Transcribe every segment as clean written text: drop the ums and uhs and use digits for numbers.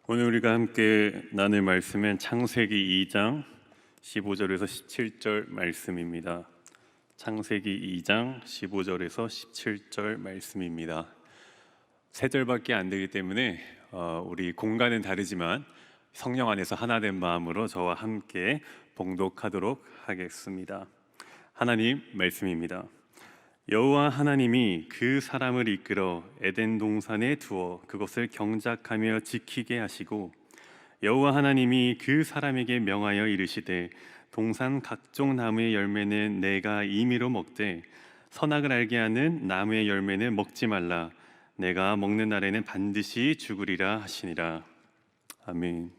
오늘 우리가 함께 나눌 말씀은 창세기 2장 15절에서 17절 말씀입니다. 창세기 2장 15절에서 17절 말씀입니다. 세 절밖에 안 되기 때문에 우리 공간은 다르지만 성령 안에서 하나 된 마음으로 저와 함께 봉독하도록 하겠습니다. 하나님 말씀입니다. 여호와 하나님이 그 사람을 이끌어 에덴 동산에 두어 그것을 경작하며 지키게 하시고, 여호와 하나님이 그 사람에게 명하여 이르시되 동산 각종 나무의 열매는 내가 임의로 먹되 선악을 알게 하는 나무의 열매는 먹지 말라. 내가 먹는 날에는 반드시 죽으리라 하시니라. 아멘.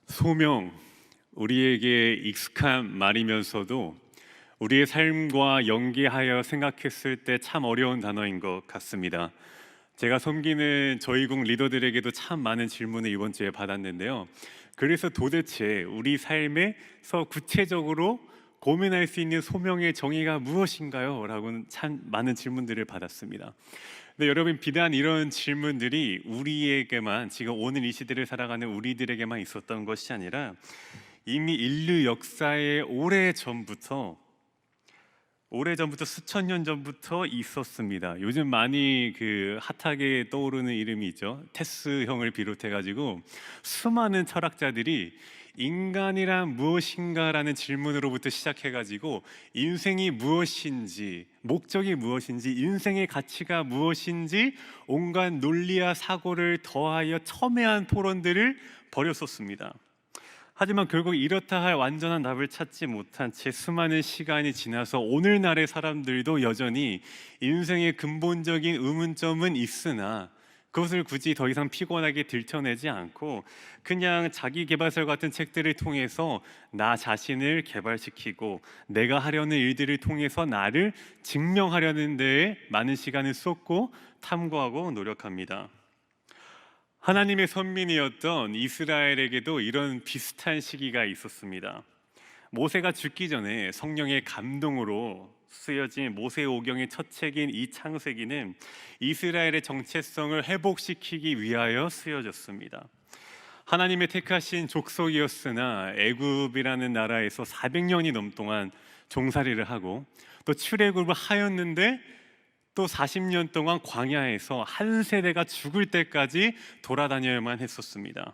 소명, 우리에게 익숙한 말이면서도 우리의 삶과 연계하여 생각했을 때 참 어려운 단어인 것 같습니다. 제가 섬기는 저희국 리더들에게도 참 많은 질문을 이번 주에 받았는데요. 그래서 도대체 우리 삶에서 구체적으로 고민할 수 있는 소명의 정의가 무엇인가요? 라고는 참 많은 질문들을 받았습니다. 근데 여러분, 비단 이런 질문들이 우리에게만, 지금 오늘 이 시대를 살아가는 우리들에게만 있었던 것이 아니라 이미 인류 역사의 오래전부터 수천 년 전부터 있었습니다. 요즘 많이 핫하게 떠오르는 이름이 있죠. 테스 형을 비롯해가지고 수많은 철학자들이 인간이란 무엇인가라는 질문으로부터 시작해가지고 인생이 무엇인지, 목적이 무엇인지, 인생의 가치가 무엇인지 온갖 논리와 사고를 더하여 첨예한 토론들을 벌였었습니다. 하지만 결국 이렇다 할 완전한 답을 찾지 못한 채 수많은 시간이 지나서 오늘날의 사람들도 여전히 인생의 근본적인 의문점은 있으나 그것을 굳이 더 이상 피곤하게 들춰내지 않고 그냥 자기계발서 같은 책들을 통해서 나 자신을 개발시키고 내가 하려는 일들을 통해서 나를 증명하려는 데에 많은 시간을 쏟고 탐구하고 노력합니다. 하나님의 선민이었던 이스라엘에게도 이런 비슷한 시기가 있었습니다. 모세가 죽기 전에 성령의 감동으로 쓰여진 모세오경의 첫 책인 이 창세기는 이스라엘의 정체성을 회복시키기 위하여 쓰여졌습니다. 하나님의 택하신 족속이었으나 애굽이라는 나라에서 400년이 넘동안 종살이를 하고 또 출애굽을 하였는데 또 40년 동안 광야에서 한 세대가 죽을 때까지 돌아다녀야만 했었습니다.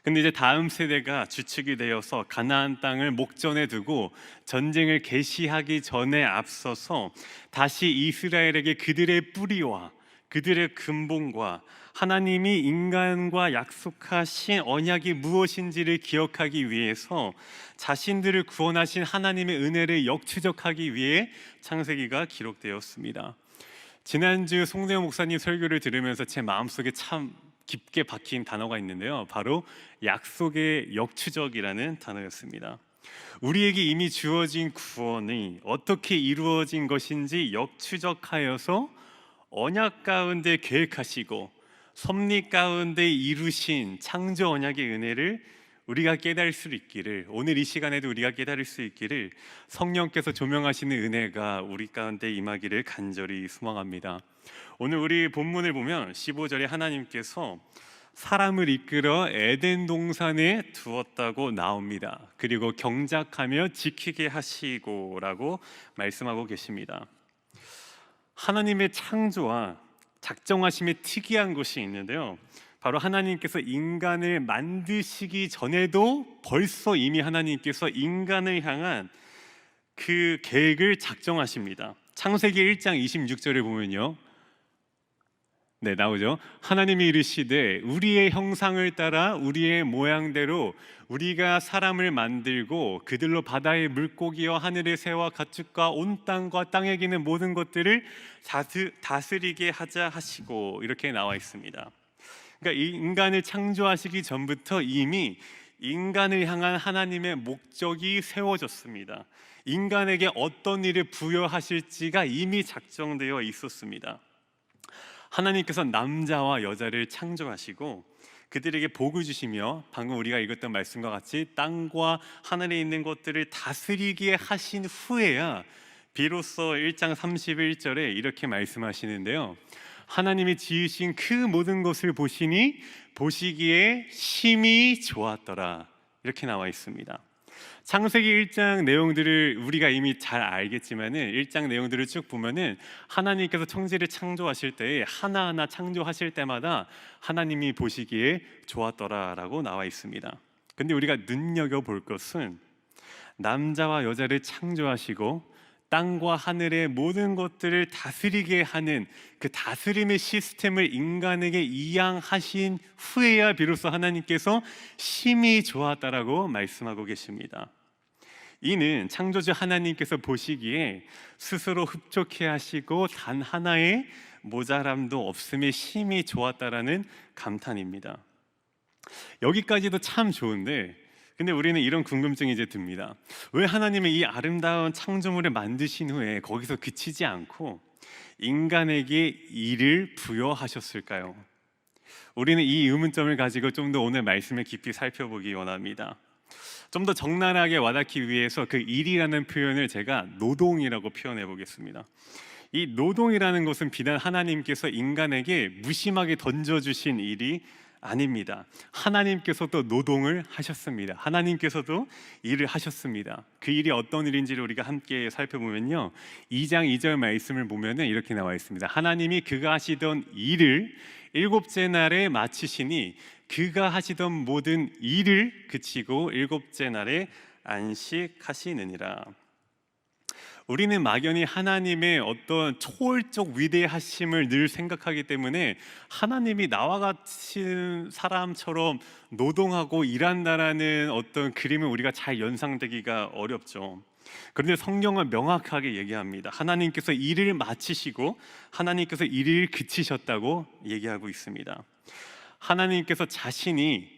근데 이제 다음 세대가 주축이 되어서 가나안 땅을 목전에 두고 전쟁을 개시하기 전에 앞서서 다시 이스라엘에게 그들의 뿌리와 그들의 근본과 하나님이 인간과 약속하신 언약이 무엇인지를 기억하기 위해서 자신들을 구원하신 하나님의 은혜를 역추적하기 위해 창세기가 기록되었습니다. 지난주 송대호 목사님 설교를 들으면서 제 마음속에 참 깊게 박힌 단어가 있는데요. 바로 약속의 역추적이라는 단어였습니다. 우리에게 이미 주어진 구원이 어떻게 이루어진 것인지 역추적하여서 언약 가운데 계획하시고 섭리 가운데 이루신 창조 언약의 은혜를 우리가 깨달을 수 있기를, 오늘 이 시간에도 우리가 깨달을 수 있기를 성령께서 조명하시는 은혜가 우리 가운데 임하기를 간절히 소망합니다. 오늘 우리 본문을 보면 15절에 하나님께서 사람을 이끌어 에덴 동산에 두었다고 나옵니다. 그리고 경작하며 지키게 하시고라고 말씀하고 계십니다. 하나님의 창조와 작정하심에 특이한 것이 있는데요. 바로 하나님께서 인간을 만드시기 전에도 벌써 이미 하나님께서 인간을 향한 그 계획을 작정하십니다. 창세기 1장 26절에 보면요, 나오죠. 하나님이 이르시되 우리의 형상을 따라 우리의 모양대로 우리가 사람을 만들고 그들로 바다의 물고기와 하늘의 새와 가축과 온 땅과 땅에 기는 모든 것들을 다스리게 하자 하시고, 이렇게 나와 있습니다. 그러니까 이 인간을 창조하시기 전부터 이미 인간을 향한 하나님의 목적이 세워졌습니다. 인간에게 어떤 일을 부여하실지가 이미 작정되어 있었습니다. 하나님께서 남자와 여자를 창조하시고 그들에게 복을 주시며 방금 우리가 읽었던 말씀과 같이 땅과 하늘에 있는 것들을 다스리게 하신 후에야 비로소 1장 31절에 이렇게 말씀하시는데요. 하나님이 지으신 그 모든 것을 보시니 보시기에 심히 좋았더라. 이렇게 나와 있습니다. 창세기 1장 내용들을 우리가 이미 잘 알겠지만은 1장 내용들을 쭉 보면은 하나님께서 천지를 창조하실 때 하나하나 창조하실 때마다 하나님이 보시기에 좋았더라라고 나와 있습니다. 근데 우리가 눈여겨볼 것은 남자와 여자를 창조하시고 땅과 하늘의 모든 것들을 다스리게 하는 그 다스림의 시스템을 인간에게 이양하신 후에야 비로소 하나님께서 심히 좋았다라고 말씀하고 계십니다. 이는 창조주 하나님께서 보시기에 스스로 흡족해 하시고 단 하나의 모자람도 없음에 심히 좋았다라는 감탄입니다. 여기까지도 참 좋은데, 근데 우리는 이런 궁금증이 이제 듭니다. 왜 하나님은 이 아름다운 창조물을 만드신 후에 거기서 그치지 않고 인간에게 일을 부여하셨을까요? 우리는 이 의문점을 가지고 좀 더 오늘 말씀을 깊이 살펴보기 원합니다. 좀 더 적나라하게 와닿기 위해서 그 일이라는 표현을 제가 노동이라고 표현해 보겠습니다. 이 노동이라는 것은 비단 하나님께서 인간에게 무심하게 던져주신 일이 아닙니다. 하나님께서도 노동을 하셨습니다. 하나님께서도 일을 하셨습니다. 그 일이 어떤 일인지를 우리가 함께 살펴보면요, 2장 2절 말씀을 보면은 이렇게 나와 있습니다. 하나님이 그가 하시던 일을 일곱째 날에 마치시니 그가 하시던 모든 일을 그치고 일곱째 날에 안식하시느니라. 우리는 막연히 하나님의 어떤 초월적 위대하심을 늘 생각하기 때문에 하나님이 나와 같은 사람처럼 노동하고 일한다라는 어떤 그림을 우리가 잘 연상되기가 어렵죠. 그런데 성경은 명확하게 얘기합니다. 하나님께서 일을 마치시고 하나님께서 일을 그치셨다고 얘기하고 있습니다. 하나님께서 자신이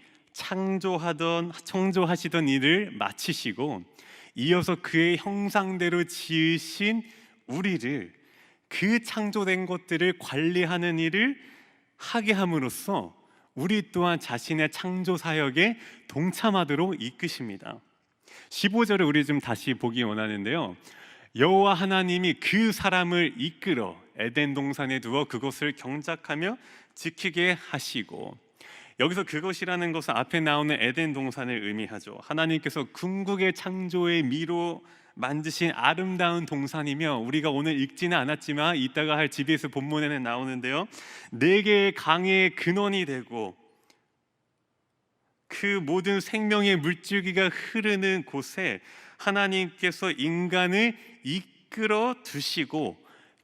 창조하시던 일을 마치시고 이어서 그의 형상대로 지으신 우리를, 그 창조된 것들을 관리하는 일을 하게 함으로써 우리 또한 자신의 창조 사역에 동참하도록 이끄십니다. 15절을 우리 좀 다시 보기 원하는데요, 여호와 하나님이 그 사람을 이끌어 에덴 동산에 두어 그것을 경작하며 지키게 하시고, 여기서 그것이라는 것은 앞에 나오는 에덴 동산을 의미하죠. 하나님께서 궁극의 창조의 미로 만드신 아름다운 동산이며, 우리가 오늘 읽지는 않았지만 이따가 할 GBS 본문에는 나오는데요, 네 개의 강의 근원이 되고 그 모든 생명의 물줄기가 흐르는 곳에 하나님께서 인간을 이끌어 두시고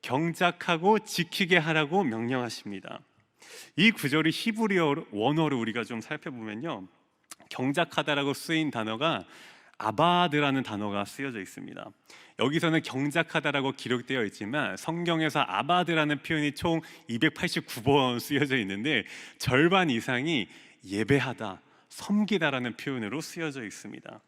경작하고 지키게 하라고 명령하십니다. 이 구절이 히브리어 원어로 우리가 좀 살펴보면요, 경작하다라고 쓰인 단어가 아바드라는 단어가 쓰여져 있습니다. 여기서는 경작하다라고 기록되어 있지만 성경에서 아바드라는 표현이 총 289번 쓰여져 있는데 절반 이상이 예배하다, 섬기다라는 표현으로 쓰여져 있습니다.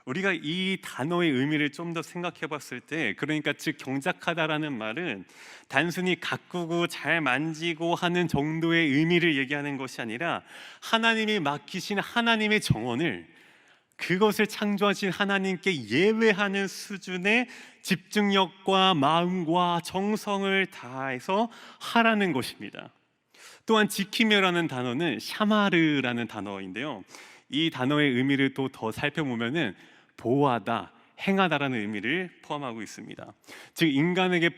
우리가 이 단어의 의미를 좀 더 생각해 봤을 때, 그러니까 즉 경작하다라는 말은 단순히 가꾸고 잘 만지고 하는 정도의 의미를 얘기하는 것이 아니라 하나님이 맡기신 하나님의 정원을, 그것을 창조하신 하나님께 예배하는 수준의 집중력과 마음과 정성을 다해서 하라는 것입니다. 또한 지키며라는 단어는 샤마르라는 단어인데요, 이 단어의 의미를 또 더 살펴보면은 보호하다, 행하다라는 의미를 포함하고 있습니다. 즉 인간에게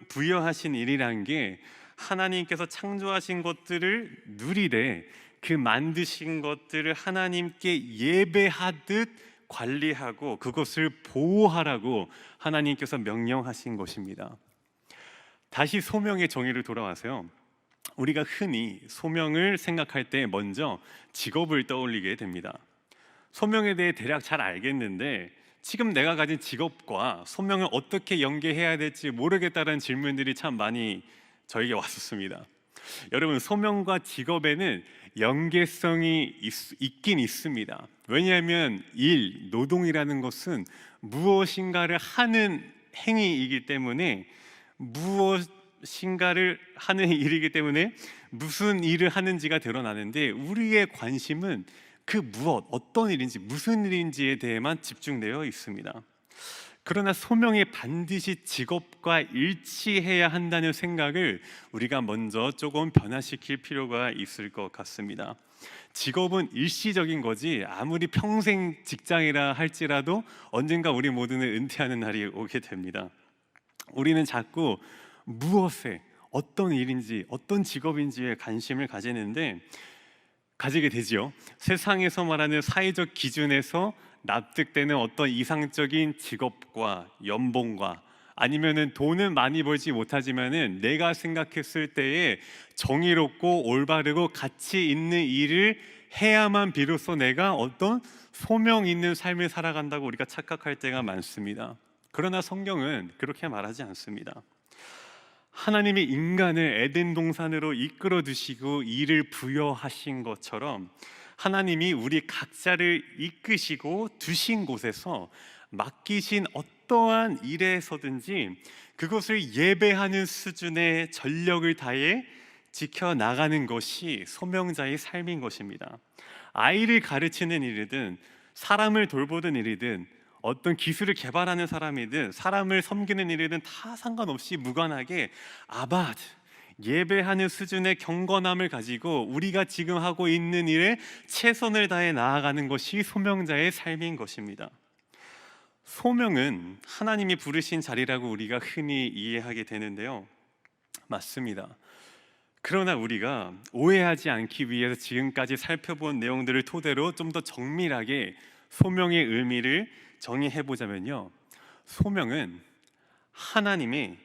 부여하신 일이란 게 하나님께서 창조하신 것들을 누리되 그 만드신 것들을 하나님께 예배하듯 관리하고 그것을 보호하라고 하나님께서 명령하신 것입니다. 다시 소명의 정의를 돌아와서요, 우리가 흔히 소명을 생각할 때 먼저 직업을 떠올리게 됩니다. 소명에 대해 대략 잘 알겠는데 지금 내가 가진 직업과 소명을 어떻게 연계해야 될지 모르겠다는 질문들이 참 많이 저에게 왔었습니다. 여러분, 소명과 직업에는 연계성이 있긴 있습니다. 왜냐하면 노동이라는 것은 무엇인가를 하는 행위이기 때문에, 무엇인가를 하는 일이기 때문에 무슨 일을 하는지가 드러나는데, 우리의 관심은 그 무엇, 어떤 일인지, 무슨 일인지에 대해만 집중되어 있습니다. 그러나 소명이 반드시 직업과 일치해야 한다는 생각을 우리가 먼저 조금 변화시킬 필요가 있을 것 같습니다. 직업은 일시적인 거지 아무리 평생 직장이라 할지라도 언젠가 우리 모두는 은퇴하는 날이 오게 됩니다. 우리는 자꾸 무엇에, 어떤 일인지, 어떤 직업인지에 관심을 가지게 되지요. 세상에서 말하는 사회적 기준에서 납득되는 어떤 이상적인 직업과 연봉과 아니면은 돈은 많이 벌지 못하지만은 내가 생각했을 때에 정의롭고 올바르고 가치 있는 일을 해야만 비로소 내가 어떤 소명 있는 삶을 살아간다고 우리가 착각할 때가 많습니다. 그러나 성경은 그렇게 말하지 않습니다. 하나님이 인간을 에덴 동산으로 이끌어 두시고 일을 부여하신 것처럼 하나님이 우리 각자를 이끄시고 두신 곳에서 맡기신 어떠한 일에서든지 그것을 예배하는 수준의 전력을 다해 지켜나가는 것이 소명자의 삶인 것입니다. 아이를 가르치는 일이든 사람을 돌보는 일이든 어떤 기술을 개발하는 사람이든 사람을 섬기는 일이든 다 상관없이 무관하게 아바드, 예배하는 수준의 경건함을 가지고 우리가 지금 하고 있는 일에 최선을 다해 나아가는 것이 소명자의 삶인 것입니다. 소명은 하나님이 부르신 자리라고 우리가 흔히 이해하게 되는데요, 맞습니다. 그러나 우리가 오해하지 않기 위해서 지금까지 살펴본 내용들을 토대로 좀 더 정밀하게 소명의 의미를 정의해 보자면요, 소명은 하나님이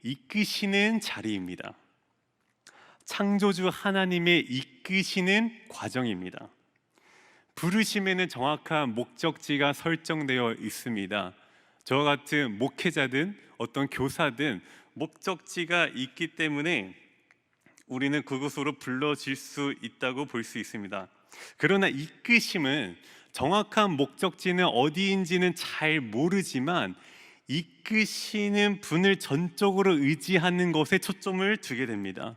이끄시는 자리입니다. 창조주 하나님의 이끄시는 과정입니다. 부르심에는 정확한 목적지가 설정되어 있습니다. 저와 같은 목회자든 어떤 교사든 목적지가 있기 때문에 우리는 그곳으로 불러질 수 있다고 볼 수 있습니다. 그러나 이끄심은 정확한 목적지는 어디인지는 잘 모르지만 이끄시는 분을 전적으로 의지하는 것에 초점을 두게 됩니다.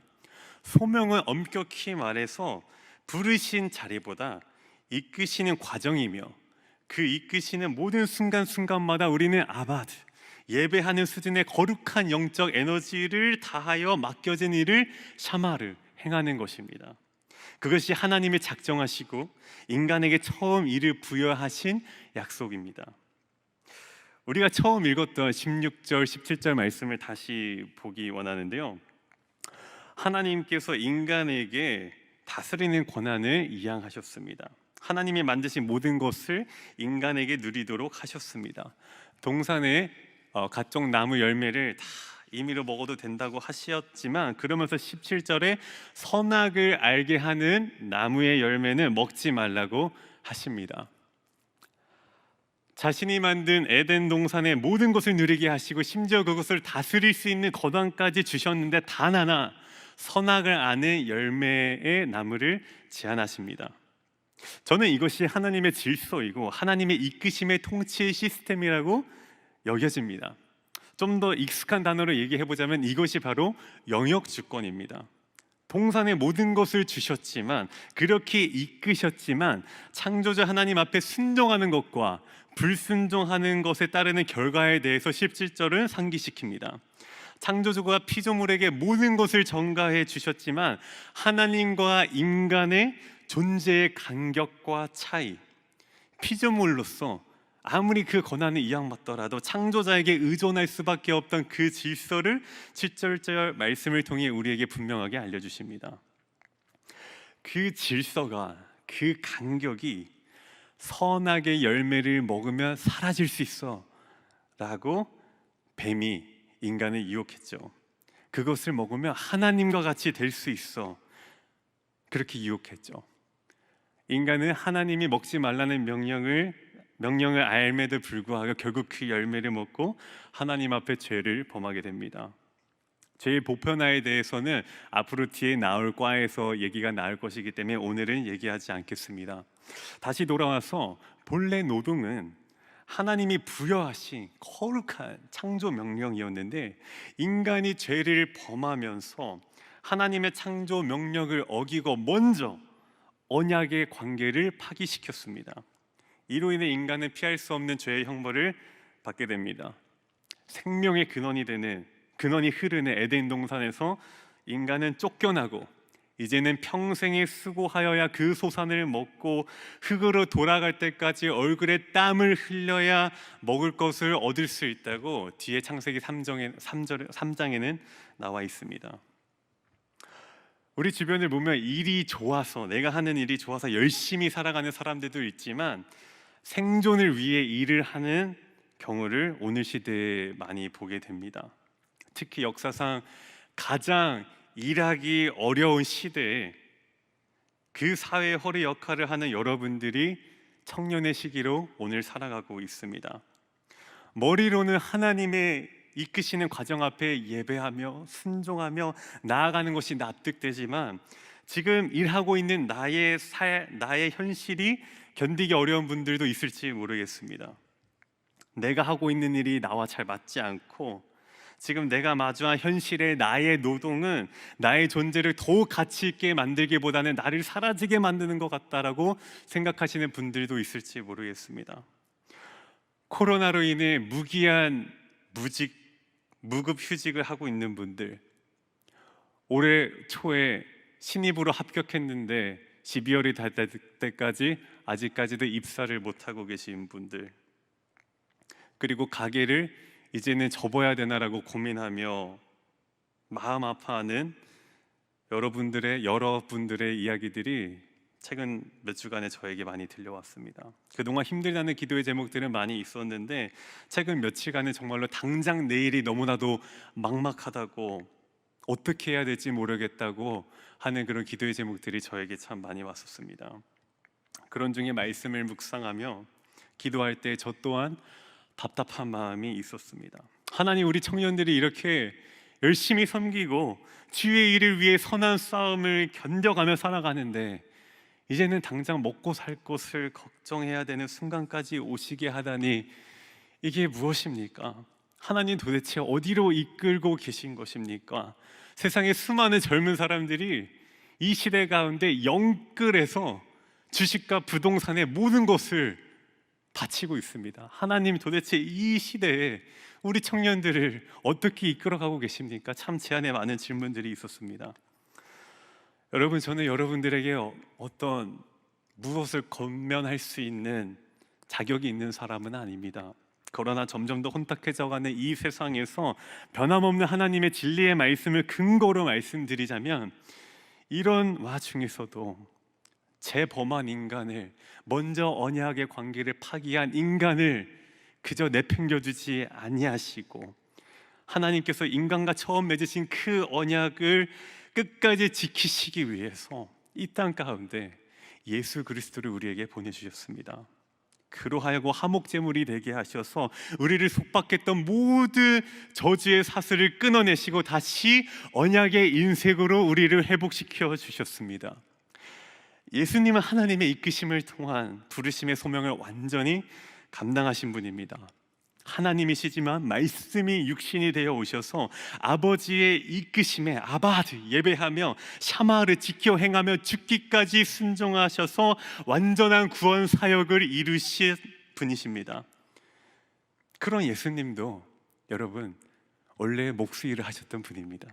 소명은 엄격히 말해서 부르신 자리보다 이끄시는 과정이며 그 이끄시는 모든 순간순간마다 우리는 아바드, 예배하는 수준의 거룩한 영적 에너지를 다하여 맡겨진 일을 샤마를 행하는 것입니다. 그것이 하나님이 작정하시고 인간에게 처음 일을 부여하신 약속입니다. 우리가 처음 읽었던 16절, 17절 말씀을 다시 보기 원하는데요, 하나님께서 인간에게 다스리는 권한을 이양하셨습니다. 하나님이 만드신 모든 것을 인간에게 누리도록 하셨습니다. 동산의 각종 나무 열매를 다 임의로 먹어도 된다고 하셨지만 그러면서 17절에 선악을 알게 하는 나무의 열매는 먹지 말라고 하십니다. 자신이 만든 에덴 동산의 모든 것을 누리게 하시고 심지어 그것을 다스릴 수 있는 권한까지 주셨는데 단 하나 선악을 아는 열매의 나무를 제한하십니다. 저는 이것이 하나님의 질서이고 하나님의 이끄심의 통치 시스템이라고 여겨집니다. 좀 더 익숙한 단어로 얘기해보자면 이것이 바로 영역 주권입니다. 동산의 모든 것을 주셨지만 그렇게 이끄셨지만 창조자 하나님 앞에 순종하는 것과 불순종하는 것에 따르는 결과에 대해서 17절은 상기시킵니다. 창조주가 피조물에게 모든 것을 전가해 주셨지만 하나님과 인간의 존재의 간격과 차이, 피조물로서 아무리 그 권한을 이양받더라도 창조자에게 의존할 수밖에 없던 그 질서를 7절 말씀을 통해 우리에게 분명하게 알려주십니다. 그 질서가, 그 간격이 선악의 열매를 먹으면 사라질 수 있어 라고 뱀이 인간을 유혹했죠. 그것을 먹으면 하나님과 같이 될 수 있어, 그렇게 유혹했죠. 인간은 하나님이 먹지 말라는 명령을 알매도 불구하고 결국 그 열매를 먹고 하나님 앞에 죄를 범하게 됩니다. 죄의 보편화에 대해서는 앞으로 뒤에 나올 과에서 얘기가 나올 것이기 때문에 오늘은 얘기하지 않겠습니다. 다시 돌아와서 본래 노동은 하나님이 부여하신 거룩한 창조 명령이었는데 인간이 죄를 범하면서 하나님의 창조 명령을 어기고 먼저 언약의 관계를 파기시켰습니다. 이로 인해 인간은 피할 수 없는 죄의 형벌을 받게 됩니다. 생명의 근원이 흐르는 에덴 동산에서 인간은 쫓겨나고 이제는 평생에 수고하여야 그 소산을 먹고 흙으로 돌아갈 때까지 얼굴에 땀을 흘려야 먹을 것을 얻을 수 있다고 뒤에 창세기 3장에는 나와 있습니다. 우리 주변을 보면 일이 좋아서, 내가 하는 일이 좋아서 열심히 살아가는 사람들도 있지만 생존을 위해 일을 하는 경우를 오늘 시대에 많이 보게 됩니다. 특히 역사상 가장 일하기 어려운 시대에 그 사회의 허리 역할을 하는 여러분들이 청년의 시기로 오늘 살아가고 있습니다. 머리로는 하나님의 이끄시는 과정 앞에 예배하며 순종하며 나아가는 것이 납득되지만 지금 일하고 있는 나의 현실이 견디기 어려운 분들도 있을지 모르겠습니다. 내가 하고 있는 일이 나와 잘 맞지 않고 지금 내가 마주한 현실의 나의 노동은 나의 존재를 더욱 가치 있게 만들기보다는 나를 사라지게 만드는 것 같다라고 생각하시는 분들도 있을지 모르겠습니다. 코로나로 인해 무급휴직을 하고 있는 분들, 올해 초에 신입으로 합격했는데 12월이 될 때까지 아직까지도 입사를 못하고 계신 분들, 그리고 가게를 이제는 접어야 되나라고 고민하며 마음 아파하는 여러분들의 이야기들이 최근 몇 주간에 저에게 많이 들려왔습니다. 그동안 힘들다는 기도의 제목들은 많이 있었는데 최근 며칠간은 정말로 당장 내일이 너무나도 막막하다고, 어떻게 해야 될지 모르겠다고 하는 그런 기도의 제목들이 저에게 참 많이 왔었습니다. 그런 중에 말씀을 묵상하며 기도할 때 저 또한 답답한 마음이 있었습니다. 하나님, 우리 청년들이 이렇게 열심히 섬기고 주의 일을 위해 선한 싸움을 견뎌가며 살아가는데 이제는 당장 먹고 살 것을 걱정해야 되는 순간까지 오시게 하다니 이게 무엇입니까? 하나님, 도대체 어디로 이끌고 계신 것입니까? 세상의 수많은 젊은 사람들이 이 시대 가운데 영끌해서 주식과 부동산의 모든 것을 바치고 있습니다. 하나님, 도대체 이 시대에 우리 청년들을 어떻게 이끌어가고 계십니까? 참 제 안에 많은 질문들이 있었습니다. 여러분, 저는 여러분들에게 어떤 무엇을 권면할 수 있는 자격이 있는 사람은 아닙니다. 그러나 점점 더 혼탁해져가는 이 세상에서 변함없는 하나님의 진리의 말씀을 근거로 말씀드리자면, 이런 와중에서도 재범한 인간을, 먼저 언약의 관계를 파기한 인간을 그저 내팽겨두지 아니하시고 하나님께서 인간과 처음 맺으신 그 언약을 끝까지 지키시기 위해서 이 땅 가운데 예수 그리스도를 우리에게 보내주셨습니다. 그로하여금 화목제물이 되게 하셔서 우리를 속박했던 모든 저주의 사슬을 끊어내시고 다시 언약의 인색으로 우리를 회복시켜 주셨습니다. 예수님은 하나님의 이끄심을 통한 부르심의 소명을 완전히 감당하신 분입니다. 하나님이시지만 말씀이 육신이 되어 오셔서 아버지의 이끄심에 아바드 예배하며 샤마를 지켜 행하며 죽기까지 순종하셔서 완전한 구원 사역을 이루신 분이십니다. 그런 예수님도 여러분 원래 목수일을 하셨던 분입니다.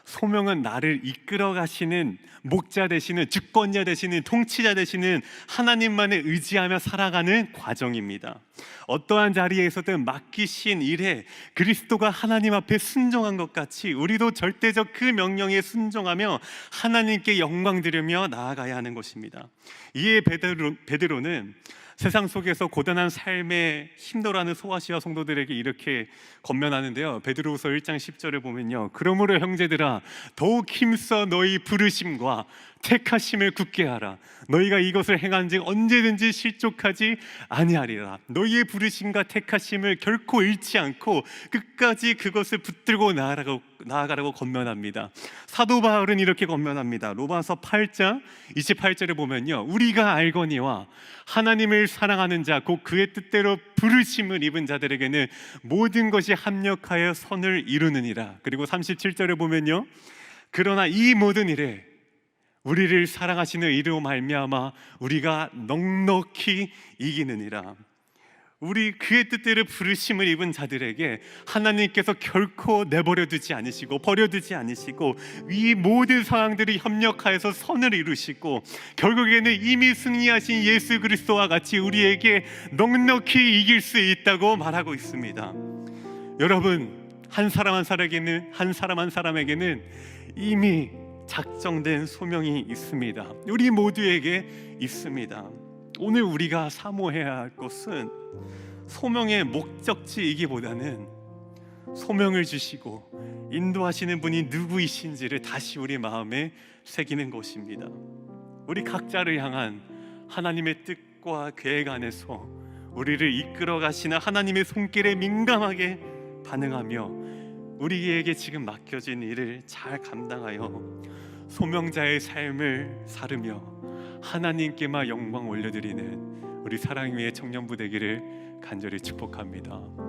소명은 나를 이끌어 가시는 목자 되시는, 주권자 되시는, 통치자 되시는 하나님만을 의지하며 살아가는 과정입니다. 어떠한 자리에서든 맡기신 일에 그리스도가 하나님 앞에 순종한 것 같이 우리도 절대적 그 명령에 순종하며 하나님께 영광 드리며 나아가야 하는 것입니다. 이에 베드로는 세상 속에서 고단한 삶에 힘들어하는 소아시아 성도들에게 이렇게 권면하는데요. 베드로후서 1장 10절을 보면요, 그러므로 형제들아 더욱 힘써 너희 부르심과 택하심을 굳게 하라. 너희가 이것을 행한즉 언제든지 실족하지 아니하리라. 너희의 부르심과 택하심을 결코 잃지 않고 끝까지 그것을 붙들고 나아가라고 권면합니다. 사도 바울은 이렇게 권면합니다. 로마서 8장 28절에 보면요, 우리가 알거니와 하나님을 사랑하는 자 곧 그의 뜻대로 부르심을 입은 자들에게는 모든 것이 합력하여 선을 이루느니라. 그리고 37절에 보면요, 그러나 이 모든 일에 우리를 사랑하시는 이로 말미암아 우리가 넉넉히 이기느니라. 우리 그의 뜻대로 부르심을 입은 자들에게 하나님께서 결코 내버려 두지 않으시고 버려두지 않으시고 이 모든 상황들이 협력하여서 선을 이루시고 결국에는 이미 승리하신 예수 그리스도와 같이 우리에게 넉넉히 이길 수 있다고 말하고 있습니다. 여러분, 한 사람 한 사람에게는 이미 작정된 소명이 있습니다. 우리 모두에게 있습니다. 오늘 우리가 사모해야 할 것은 소명의 목적지이기보다는 소명을 주시고 인도하시는 분이 누구이신지를 다시 우리 마음에 새기는 것입니다. 우리 각자를 향한 하나님의 뜻과 계획 안에서 우리를 이끌어 가시는 하나님의 손길에 민감하게 반응하며 우리에게 지금 맡겨진 일을 잘 감당하여 소명자의 삶을 살으며 하나님께만 영광 올려드리는 우리 사랑위의 청년부 되기를 간절히 축복합니다.